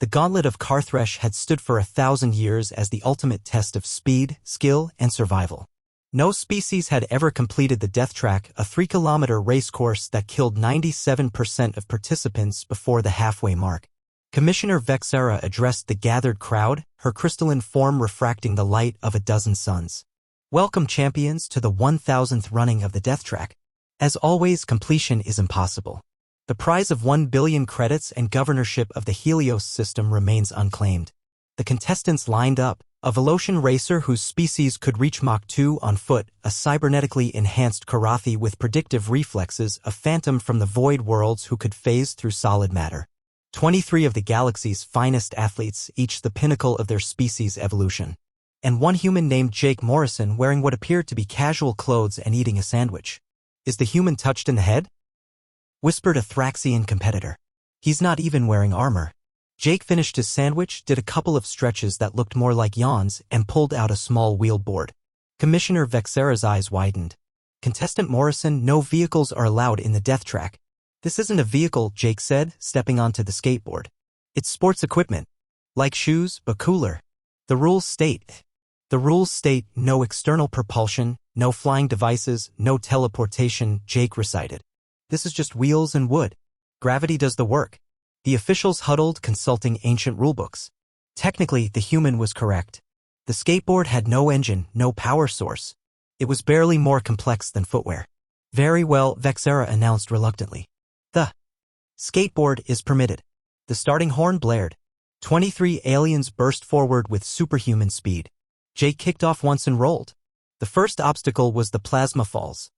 The gauntlet of Carthresh had stood for 1,000 years as the ultimate test of speed, skill, and survival. No species had ever completed the Death Track, a 3-kilometer race course that killed 97% of participants before the halfway mark. Commissioner Vexera addressed the gathered crowd, her crystalline form refracting the light of a dozen suns. Welcome, champions, to the 1,000th running of the Death Track. As always, completion is impossible. The prize of 1 billion credits and governorship of the Helios system remains unclaimed. The contestants lined up: a Velocian racer whose species could reach Mach 2 on foot, a cybernetically enhanced Karathi with predictive reflexes, a phantom from the void worlds who could phase through solid matter. 23 of the galaxy's finest athletes, each the pinnacle of their species' evolution. And one human named Jake Morrison wearing what appeared to be casual clothes and eating a sandwich. Is the human touched in the head? Whispered a Thraxian competitor. He's not even wearing armor. Jake finished his sandwich, did a couple of stretches that looked more like yawns, and pulled out a small wheeled board. Commissioner Vexera's eyes widened. Contestant Morrison, no vehicles are allowed in the Death Track. This isn't a vehicle, Jake said, stepping onto the skateboard. It's sports equipment. Like shoes, but cooler. The rules state no external propulsion, no flying devices, no teleportation, Jake recited. This is just wheels and wood. Gravity does the work. The officials huddled, consulting ancient rulebooks. Technically, the human was correct. The skateboard had no engine, no power source. It was barely more complex than footwear. Very well, Vexera announced reluctantly. The skateboard is permitted. The starting horn blared. 23 aliens burst forward with superhuman speed. Jake kicked off once and rolled. The first obstacle was the plasma falls.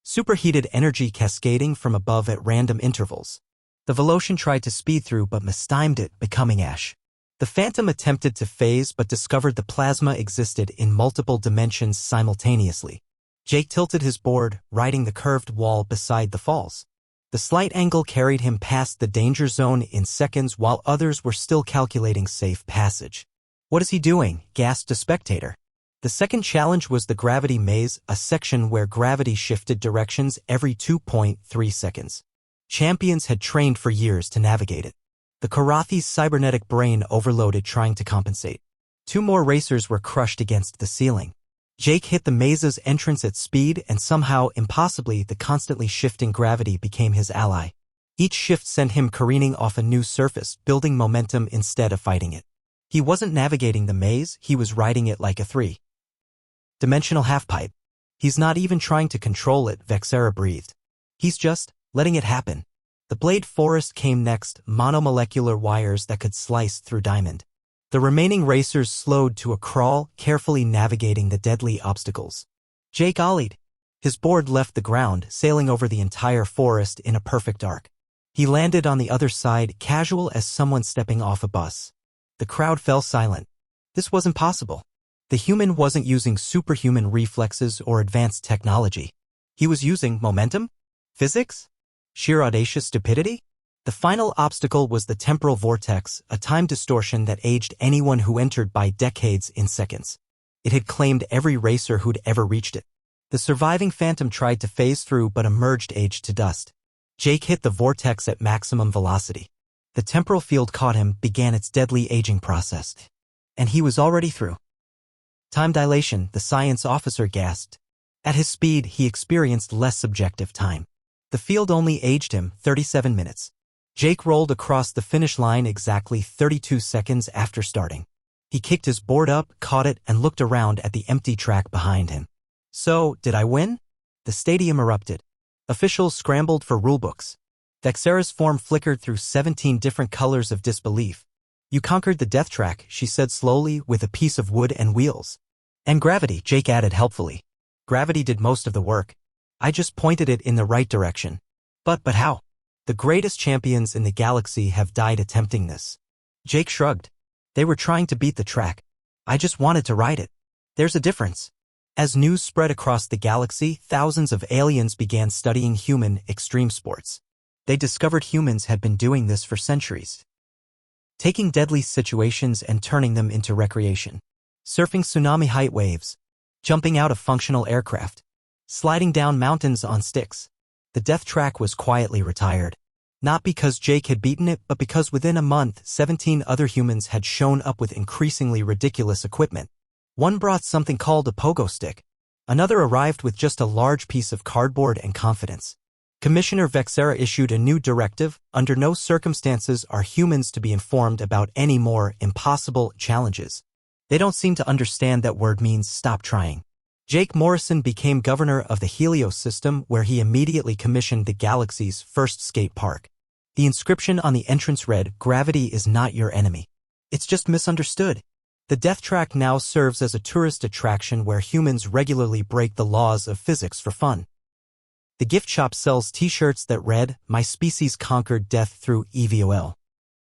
Superheated energy cascading from above at random intervals. The Velocian tried to speed through but mistimed it, becoming ash. The Phantom attempted to phase but discovered the plasma existed in multiple dimensions simultaneously. Jake tilted his board, riding the curved wall beside the falls. The slight angle carried him past the danger zone in seconds while others were still calculating safe passage. What is he doing? Gasped a spectator. The second challenge was the gravity maze, a section where gravity shifted directions every 2.3 seconds. Champions had trained for years to navigate it. The Karathi's cybernetic brain overloaded trying to compensate. 2 more racers were crushed against the ceiling. Jake hit the maze's entrance at speed and somehow, impossibly, the constantly shifting gravity became his ally. Each shift sent him careening off a new surface, building momentum instead of fighting it. He wasn't navigating the maze, he was riding it like a 3-dimensional halfpipe. He's not even trying to control it, Vexera breathed. He's just letting it happen. The blade forest came next, monomolecular wires that could slice through diamond. The remaining racers slowed to a crawl, carefully navigating the deadly obstacles. Jake ollied. His board left the ground, sailing over the entire forest in a perfect arc. He landed on the other side, casual as someone stepping off a bus. The crowd fell silent. This wasn't possible. The human wasn't using superhuman reflexes or advanced technology. He was using momentum? Physics? Sheer audacious stupidity? The final obstacle was the temporal vortex, a time distortion that aged anyone who entered by decades in seconds. It had claimed every racer who'd ever reached it. The surviving Phantom tried to phase through but emerged aged to dust. Jake hit the vortex at maximum velocity. The temporal field caught him, began its deadly aging process. And he was already through. Time dilation, the science officer gasped. At his speed, he experienced less subjective time. The field only aged him 37 minutes. Jake rolled across the finish line exactly 32 seconds after starting. He kicked his board up, caught it, and looked around at the empty track behind him. So, did I win? The stadium erupted. Officials scrambled for rulebooks. Vexera's form flickered through 17 different colors of disbelief. You conquered the Death Track, she said slowly, with a piece of wood and wheels. And gravity, Jake added helpfully. Gravity did most of the work. I just pointed it in the right direction. But how? The greatest champions in the galaxy have died attempting this. Jake shrugged. They were trying to beat the track. I just wanted to ride it. There's a difference. As news spread across the galaxy, thousands of aliens began studying human extreme sports. They discovered humans had been doing this for centuries. Taking deadly situations and turning them into recreation. Surfing tsunami-height waves. Jumping out of functional aircraft. Sliding down mountains on sticks. The Death Track was quietly retired. Not because Jake had beaten it, but because within a month, 17 other humans had shown up with increasingly ridiculous equipment. One brought something called a pogo stick. Another arrived with just a large piece of cardboard and confidence. Commissioner Vexera issued a new directive: under no circumstances are humans to be informed about any more impossible challenges. They don't seem to understand that word means stop trying. Jake Morrison became governor of the Helios system, where he immediately commissioned the galaxy's first skate park. The inscription on the entrance read, "Gravity is not your enemy. It's just misunderstood." The Death Track now serves as a tourist attraction where humans regularly break the laws of physics for fun. The gift shop sells t-shirts that read, "My species conquered death through EVOL."